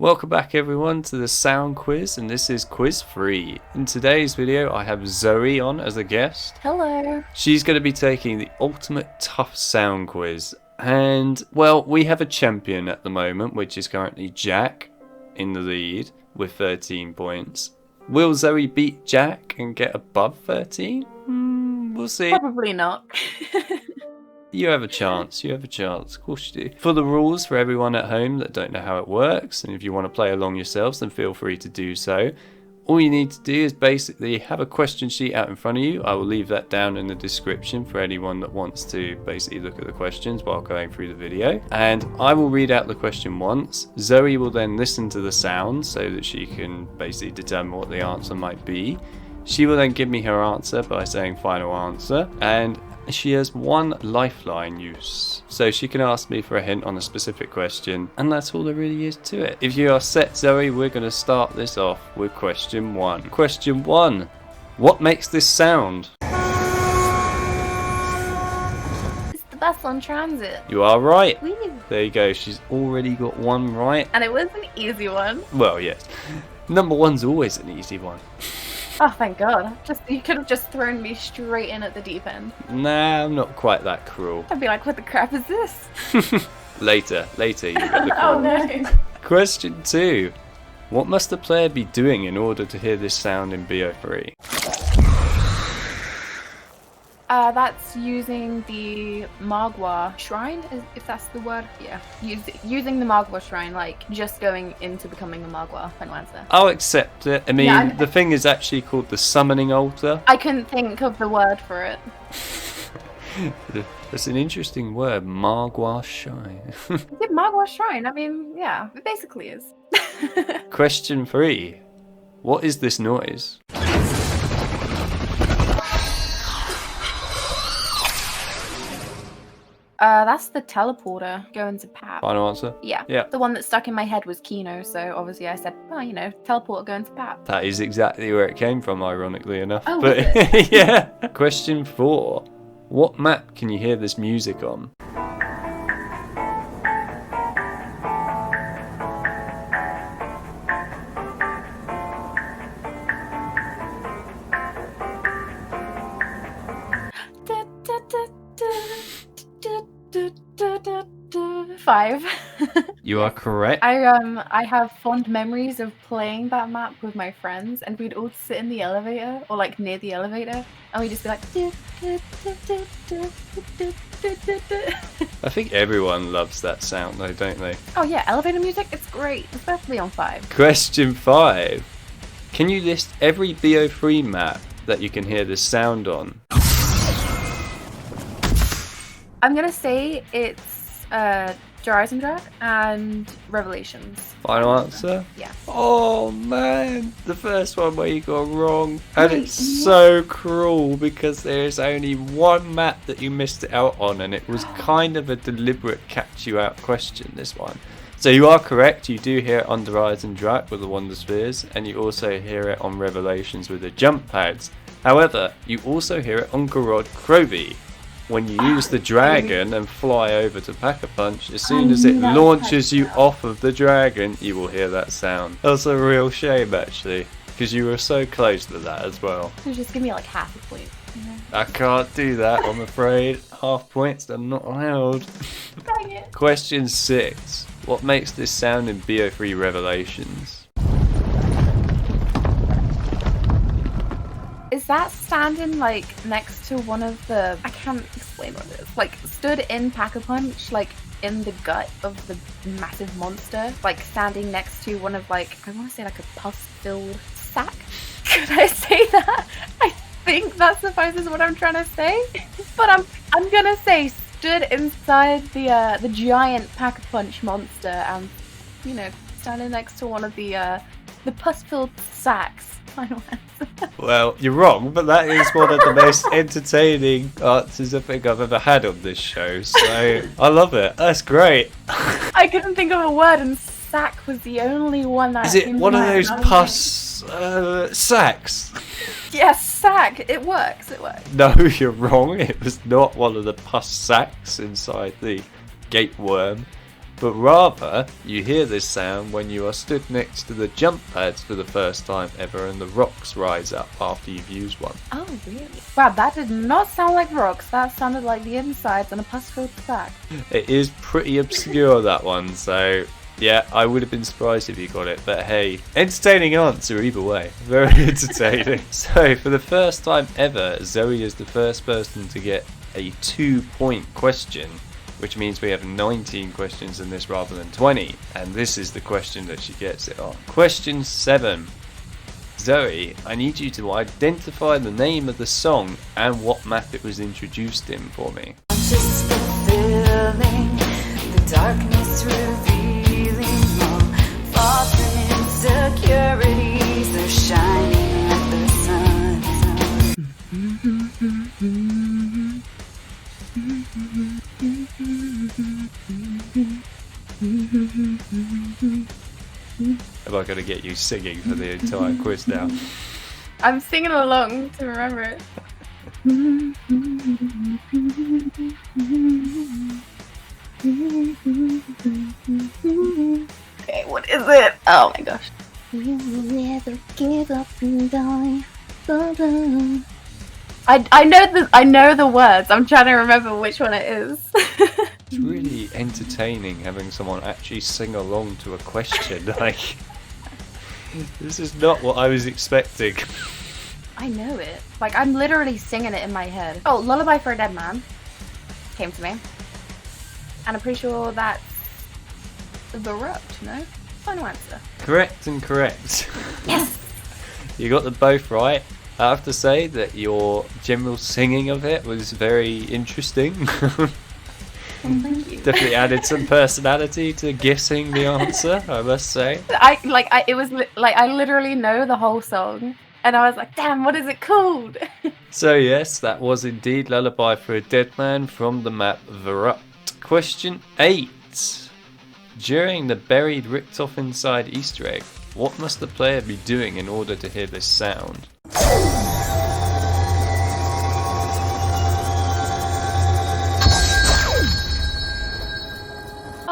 Welcome back everyone to the sound quiz, and this is quiz 3. In today's video I have Zoey on as a guest. Hello. She's going to be taking the ultimate tough sound quiz, and well, we have a champion at the moment, which is currently Jack in the lead with 13 points. Will Zoey beat Jack and get above 13? We'll see. Probably not. You have a chance, of course you do. For the rules, for everyone at home that don't know how it works, and if you want to play along yourselves, then feel free to do so. All you need to do is basically have a question sheet out in front of you. I will leave that down in the description for anyone that wants to basically look at the questions while going through the video. And I will read out the question once. Zoey will then listen to the sound so that she can basically determine what the answer might be. She will then give me her answer by saying final answer, and she has one lifeline use, so she can ask me for a hint on a specific question, and that's all there really is to it. If you are set, Zoey, we're going to start this off with question 1. Question 1. What makes this sound? It's the bus on transit. You are right. Woo. There you go. She's already got one right. And it was an easy one. Well, yes. Number 1's always an easy one. Oh, thank God. You could have just thrown me straight in at the deep end. Nah, I'm not quite that cruel. I'd be like, what the crap is this? Later, you get the Oh, call. no. Question 2. What must the player be doing in order to hear this sound in BO3? That's using the Magua shrine, if that's the word. Yeah. Using the Magua shrine, like just going into becoming a Magua. Final answer. I'll accept it. I mean, Yeah, the thing is actually called the summoning altar. I couldn't think of the word for it. That's an interesting word, Magua shrine. Is it Magua shrine? I mean, yeah, it basically is. Question 3. What is this noise? That's the teleporter going to Pap. Final answer? Yeah. Yeah. The one that stuck in my head was Kino, so obviously I said, oh, you know, teleporter going to Pap. That is exactly where it came from, ironically enough. Oh, but was yeah. Question 4. What map can you hear this music on? Five. You are correct. I have fond memories of playing that map with my friends, and we'd all sit in the elevator or like near the elevator, and we'd just be like. I think everyone loves that sound though, don't they? Oh yeah, elevator music, it's great, especially on 5. Question 5. Can you list every BO3 map that you can hear this sound on? I'm gonna say it's Horizon and Revelations. Final answer? Yeah. Oh man, the first one where you got wrong. And Wait, it's so cruel because there's only one map that you missed it out on, and it was kind of a deliberate catch you out question, this one. So you are correct, you do hear it on Horizon with the Wonder Spheres, and you also hear it on Revelations with the jump pads. However, you also hear it on Gorod Krovi. When you use the dragon and fly over to Pack-a-Punch, as soon as it launches you off of the dragon, you will hear that sound. That's a real shame, actually, because you were so close to that as well. So just give me like half a point. You know? I can't do that, I'm afraid. Half points are not allowed. Dang it. Question 6. What makes this sound in BO3 Revelations? Is that standing like next to one of the? I can't explain what it is. Like stood in Pack-a-Punch, like in the gut of the massive monster, like standing next to one of like I want to say like a pus-filled sack. Could I say that? I think that suffices what I'm trying to say. But I'm gonna say stood inside the giant Pack-a-Punch monster, and you know standing next to one of the pus-filled sacks. Final answer. Well, you're wrong, but that is one of the most entertaining answers I think I've ever had on this show, so I love it. That's great. I couldn't think of a word, and sack was the only one that Is it came to one of mind. those I was pus sacks? like, yes, sack. It works. It works. No, you're wrong. It was not one of the pus sacks inside the gate worm. but rather you hear this sound when you are stood next to the jump pads for the first time ever and the rocks rise up after you've used one. Oh, really? Wow, that did not sound like rocks. That sounded like the insides on a pus-filled sack. It is pretty obscure, that one, so yeah, I would have been surprised if you got it, but hey, entertaining answer either way. Very entertaining. So, for the first time ever, Zoey is the first person to get a 2-point question, which means we have 19 questions in this rather than 20, and this is the question that she gets it on. Question 7. Zoey, I need you to identify the name of the song and what map it was introduced in for me. I'm just fulfilling the darkness revealing all false insecurities. They're shining like the sun. Am I going to get you singing for the entire quiz now? I'm singing along to remember it. Okay, what is it? Oh my gosh. We'll never give up and die. I know the words. I'm trying to remember which one it is. It's really entertaining having someone actually sing along to a question. Like, this is not what I was expecting. I know it. Like, I'm literally singing it in my head. Oh, Lullaby for a Dead Man came to me. And I'm pretty sure that's The Rupt, no? Final answer. Correct and correct. Yes! You got them both right. I have to say that your general singing of it was very interesting. Well, thank you. Definitely added some personality to guessing the answer, I must say. I literally know the whole song. And I was like, damn, what is it called? So yes, that was indeed Lullaby for a Dead Man from the map Verupt. Question 8. During the Buried Richtofen side Easter egg, what must the player be doing in order to hear this sound?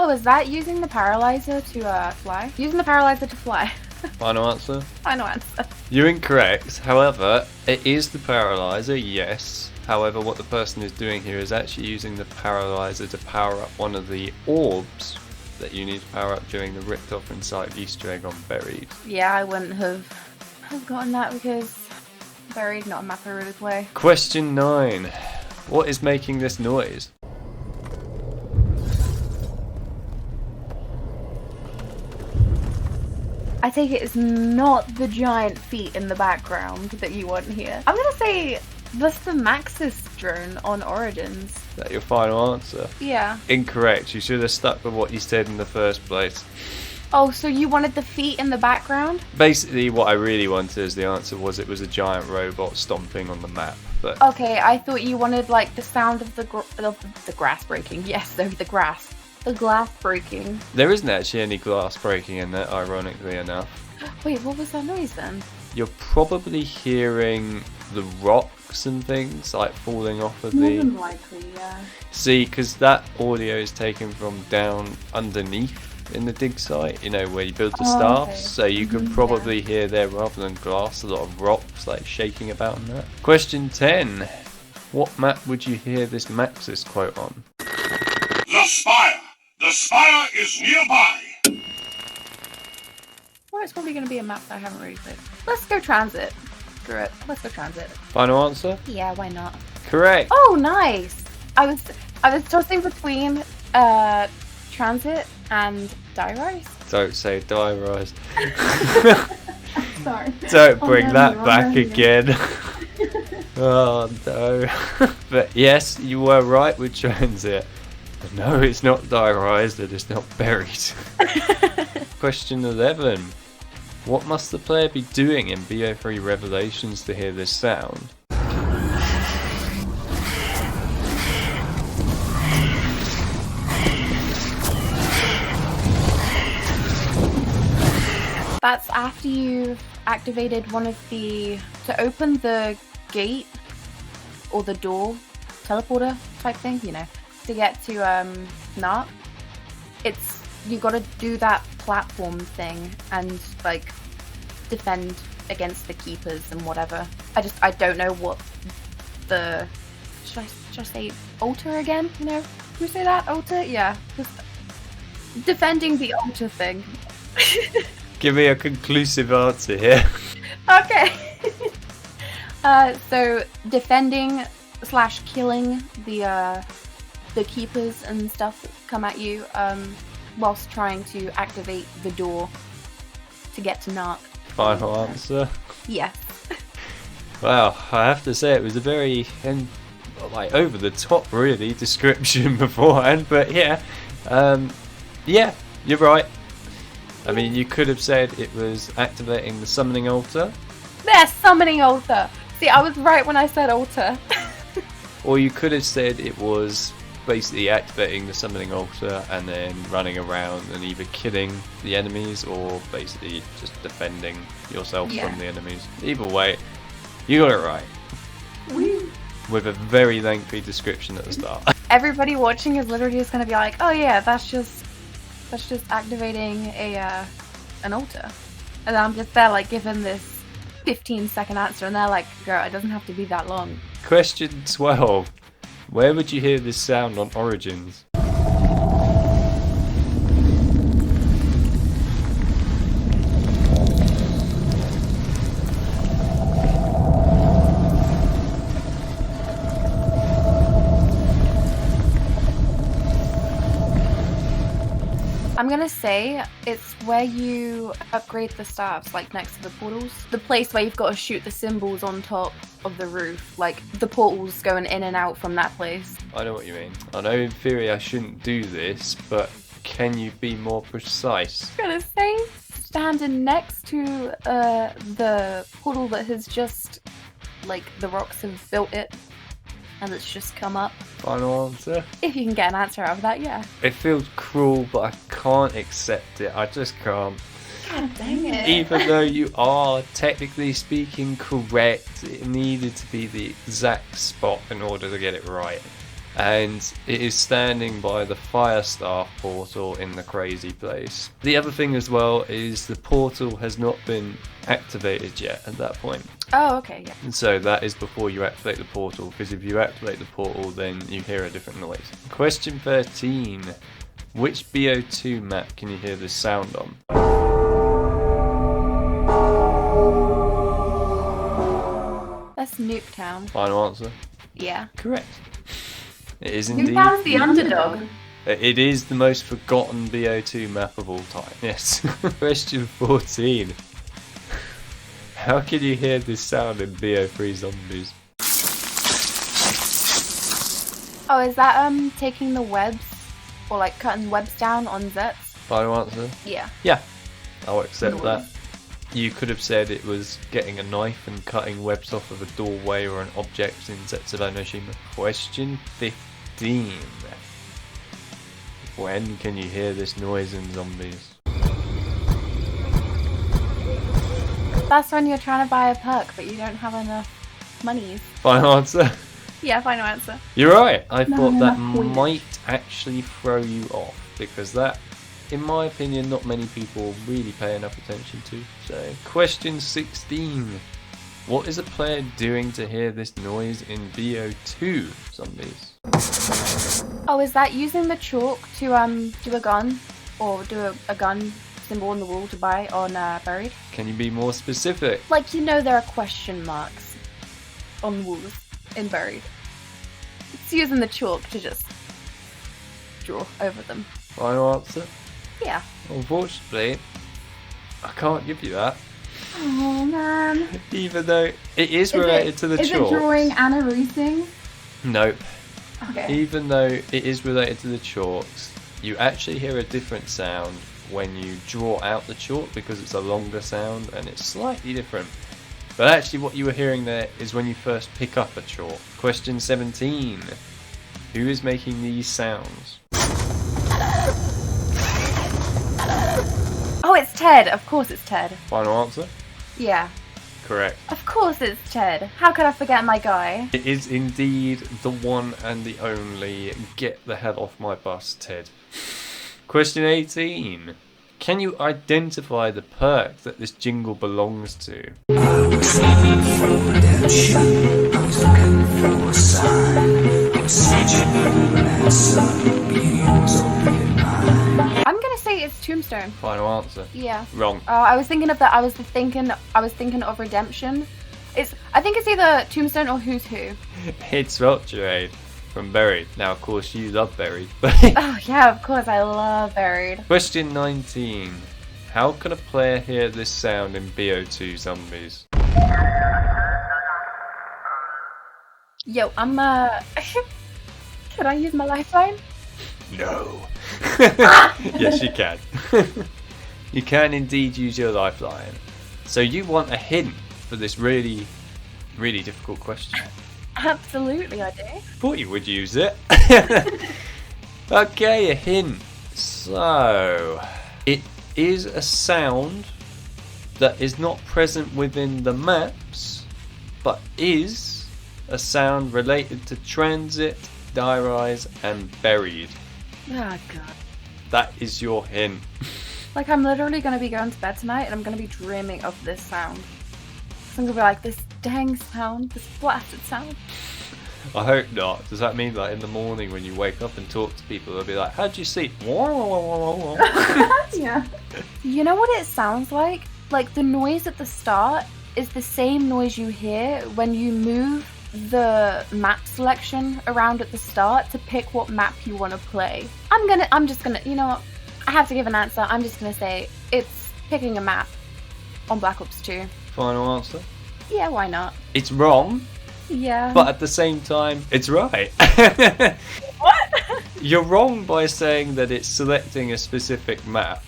Oh, is that using the paralyzer to fly? Using the paralyzer to fly. Final answer? Final answer. You're incorrect. However, it is the paralyzer, yes. However, what the person is doing here is actually using the paralyzer to power up one of the orbs that you need to power up during the Richtofen side Easter egg on Buried. Yeah, I wouldn't have gotten that because Buried, not a map I really play. Question 9. What is making this noise? I take it it's not the giant feet in the background that you want here. I'm gonna say that's the Maxis drone on Origins. Is that your final answer? Yeah. Incorrect. You should have stuck with what you said in the first place. Oh, so you wanted the feet in the background? Basically, what I really wanted as the answer was it was a giant robot stomping on the map. But Okay, I thought you wanted like the sound of the grass breaking. Yes, the grass. The glass breaking. there isn't actually any glass breaking in it, ironically enough. Wait, what was that noise then? You're probably hearing the rocks and things like falling off of More the... than likely, yeah. See, because that audio is taken from down underneath in the dig site, you know, where you build the staffs. Okay. So you can probably hear there, rather than glass, a lot of rocks like shaking about in that. Question 10. What map would you hear this Maxis quote on? The Spire! The Spire is nearby! Well, it's probably going to be a map that I haven't really played. Let's go Transit. Screw it. Let's go Transit. Final answer? Yeah, why not? Correct. Oh, nice! I was tossing between Transit and Die Rise. Don't say Die Rise. Sorry. Don't bring no, that no, back no. again. Oh no. But yes, you were right with Transit. But no, it's not Die Rise, and it's not Buried. Question 11. What must the player be doing in BO3 Revelations to hear this sound? That's after you've activated one of the... To open the gate, or the door, teleporter type thing, you know, to get to Narc. It's you gotta do that platform thing and like defend against the keepers and whatever. I don't know what the should I say altar again? You know, can we say that altar? Yeah, just defending the altar thing. Give me a conclusive answer here. Okay. So defending / killing the keepers and stuff that come at you, whilst trying to activate the door to get to Narc. Final answer. Yes. Wow, I have to say it was a very like over the top really description beforehand, but yeah, yeah, you're right. I mean, you could have said it was activating the summoning altar, There, summoning altar. See, I was right when I said altar. or you could have said it was basically activating the summoning altar and then running around and either killing the enemies or basically just defending yourself Yeah. from the enemies. Either way, you got it right. Woo. With a very lengthy description at the start. Everybody watching is literally just gonna be like, oh yeah, that's just activating an altar. And I'm just there like giving this 15-second answer, and they're like, girl, it doesn't have to be that long. Question 12. Where would you hear this sound on Origins? I'm gonna say it's where you upgrade the staffs, like next to the portals. The place where you've got to shoot the symbols on top of the roof, like the portals going in and out from that place. I know what you mean. I know in theory I shouldn't do this, but can you be more precise? I'm gonna say standing next to the portal that has just, like, the rocks have built it and it's just come up. Final answer? If you can get an answer out of that, yeah. It feels cruel, but I can't accept it. I just can't. God dang it. Even though you are technically speaking correct, it needed to be the exact spot in order to get it right. And it is standing by the Firestaff portal in the crazy place. The other thing as well is the portal has not been activated yet at that point. Oh, okay, yeah. And so that is before you activate the portal, because if you activate the portal then you hear a different noise. Question 13. Which BO2 map can you hear this sound on? That's Nuketown. Final answer? Yeah. Correct. It is indeed. Nuketown's the underdog. It is the most forgotten BO2 map of all time. Yes. Question 14. How can you hear this sound in BO3 Zombies? Oh, is that taking the webs or like cutting webs down on Zets? Final answer? Yeah. Yeah. I'll accept Noise. that. You could have said it was getting a knife and cutting webs off of a doorway or an object in Zetsubo no Shima. Question 15. When can you hear this noise in Zombies? That's when you're trying to buy a perk, but you don't have enough monies. Final answer? Yeah, final answer. You're right. I thought no, that no, might actually throw you off, because that, in my opinion, not many people really pay enough attention to. So, question 16. What is a player doing to hear this noise in BO2 Zombies? Oh, is that using the chalk to do a gun or do a gun symbol on the wall to buy on Buried? Can you be more specific? Like, you know, there are question marks on walls in Buried. It's using the chalk to just draw over them. Final answer? Yeah. Unfortunately, I can't give you that. Oh man. Even though it is related to the Is chalk. it drawing Anna Roosing? Nope. Okay. Even though it is related to the chalks, you actually hear a different sound when you draw out the chalk, because it's a longer sound and it's slightly different. But actually what you were hearing there is when you first pick up a chalk. Question 17. Who is making these sounds? Oh, it's Ted. Of course it's Ted. Final answer? Yeah. Correct. Of course it's Ted. How could I forget my guy? It is indeed the one and the only get the hell off my bus, Ted. Question 18. Can you identify the perk that this jingle belongs to? I was looking for redemption. I was looking for a sign. I was searching for an answer. Being was open mind. I'm gonna say it's Tombstone. Final answer. Yeah. Wrong. Oh, I was thinking of that. I was thinking of Redemption. I think it's either Tombstone or Who's Who. It's Vulture from Buried. Now, of course, you love Buried. Oh yeah, of course, I love Buried. Question 19. How can a player hear this sound in BO2 Zombies? Yo, I'm Can I use my lifeline? No. Yes, you can. You can indeed use your lifeline. So you want a hint for this really, really difficult question. Absolutely, I do. Thought you would use it. Okay, a hint. So, it is a sound that is not present within the maps, but is a sound related to transit, die rise, and buried. Oh god. That is your hint. Like, I'm literally gonna be going to bed tonight and I'm gonna be dreaming of this sound. I'm gonna be like, this dang sound, this blasted sound. I hope not. Does that mean like in the morning when you wake up and talk to people, they'll be like, how'd you sleep? Yeah. You know what it sounds like? Like, the noise at the start is the same noise you hear when you move the map selection around at the start to pick what map you want to play. I'm just gonna, you know what? I have to give an answer. I'm just gonna say it's picking a map on Black Ops 2. Final answer? Yeah, why not? It's wrong, Yeah. but at the same time, it's right. What? You're wrong by saying that it's selecting a specific map,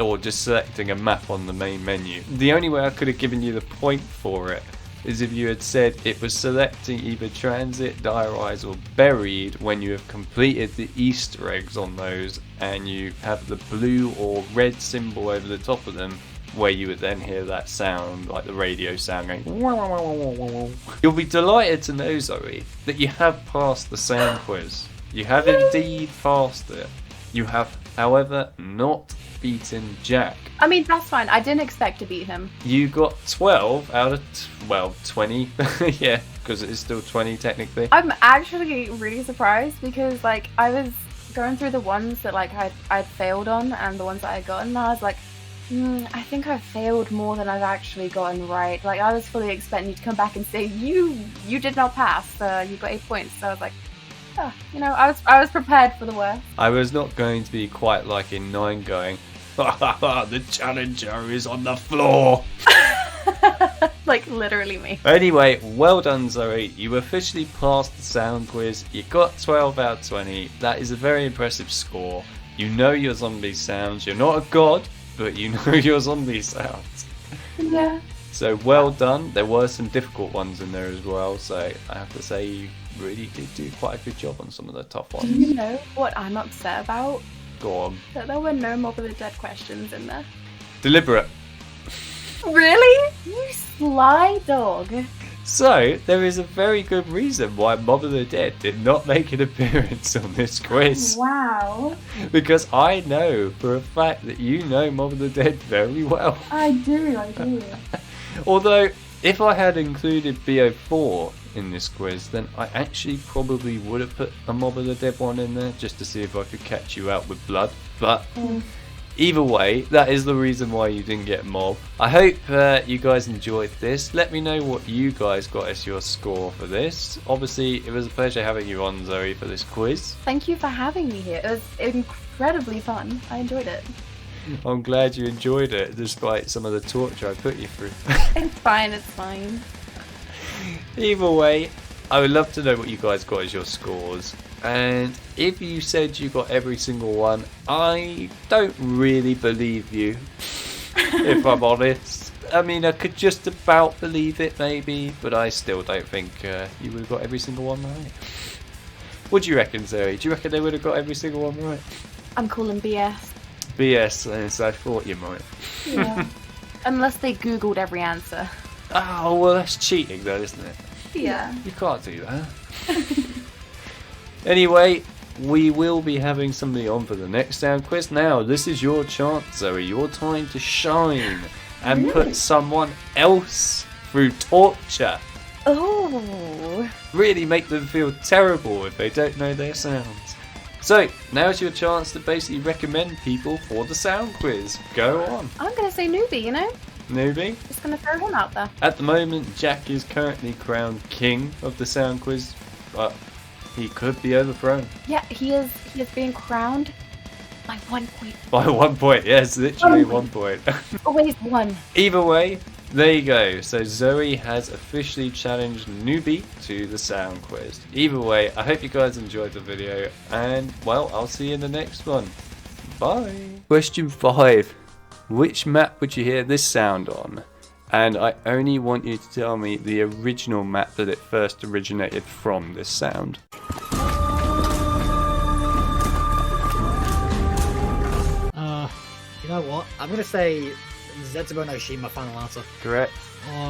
or just selecting a map on the main menu. The only way I could have given you the point for it is if you had said it was selecting either transit, die rise, or buried when you have completed the Easter eggs on those, and you have the blue or red symbol over the top of them, where you would then hear that sound, like the radio sound going. You'll be delighted to know, Zoe, that you have passed the sound quiz. You have indeed passed it. You have, however, not beaten Jack. I mean, that's fine. I didn't expect to beat him. You got 12 out of 20. Yeah, because it is still 20 technically. I'm actually really surprised because, like, I was going through the ones that, like, I'd failed on and the ones that I got, and I was like, I think I've failed more than I've actually gotten right. Like, I was fully expecting you to come back and say, you did not pass, you got 8 points. So I was like, oh, you know, I was prepared for the worst. I was not going to be quite like in 9 going, the challenger is on the floor. Like, literally me. Anyway, well done, Zoe. You officially passed the sound quiz. You got 12 out of 20. That is a very impressive score. You know your zombie sounds. You're not a god, but you know your zombie sounds. Yeah. So well done. There were some difficult ones in there as well, so I have to say you really did do quite a good job on some of the tough Do ones. you know what I'm upset about? Go on. That there were no Mob of the Dead questions in there. Deliberate. Really? You sly dog. So, there is a very good reason why Mob of the Dead did not make an appearance on this quiz. Wow. Because I know for a fact that you know Mob of the Dead very well. I do. Although, if I had included BO4 in this quiz, then I actually probably would have put a Mob of the Dead one in there just to see if I could catch you out with blood. But either way, that is the reason why you didn't get Mob. I hope you guys enjoyed this. Let me know what you guys got as your score for this. Obviously, it was a pleasure having you on, Zoe, for this quiz. Thank you for having me here. It was incredibly fun. I enjoyed it. I'm glad you enjoyed it, despite some of the torture I put you through. It's fine, it's fine. Either way, I would love to know what you guys got as your scores. And if you said you got every single one, I don't really believe you, if I'm honest. I mean, I could just about believe it, maybe, but I still don't think you would have got every single one right. What do you reckon, Zoe? Do you reckon they would have got every single one right? I'm calling BS. BS, as I thought you might. Yeah. Unless they Googled every answer. Oh, well, that's cheating, though, isn't it? Yeah. You can't do that. Anyway, we will be having somebody on for the next sound quiz. Now, this is your chance, Zoe, your time to shine and put someone else through torture. Oh. Really make them feel terrible if they don't know their sounds. So, now's your chance to basically recommend people for the sound quiz. Go on. I'm gonna say newbie, you know? Newbie? Just gonna throw him out there. At the moment, Jack is currently crowned king of the sound quiz, but he could be overthrown. Yeah, he is being crowned by 1 point. By 1 point, yes, literally 1 point. Always one. Either way, there you go. So Zoe has officially challenged Newbie to the sound quiz. Either way, I hope you guys enjoyed the video, and well, I'll see you in the next one. Bye. Question 5. Which map would you hear this sound on? And I only want you to tell me the original map that it first originated from, this sound. You know what? I'm gonna say Zetsubo no Shima final answer. Correct?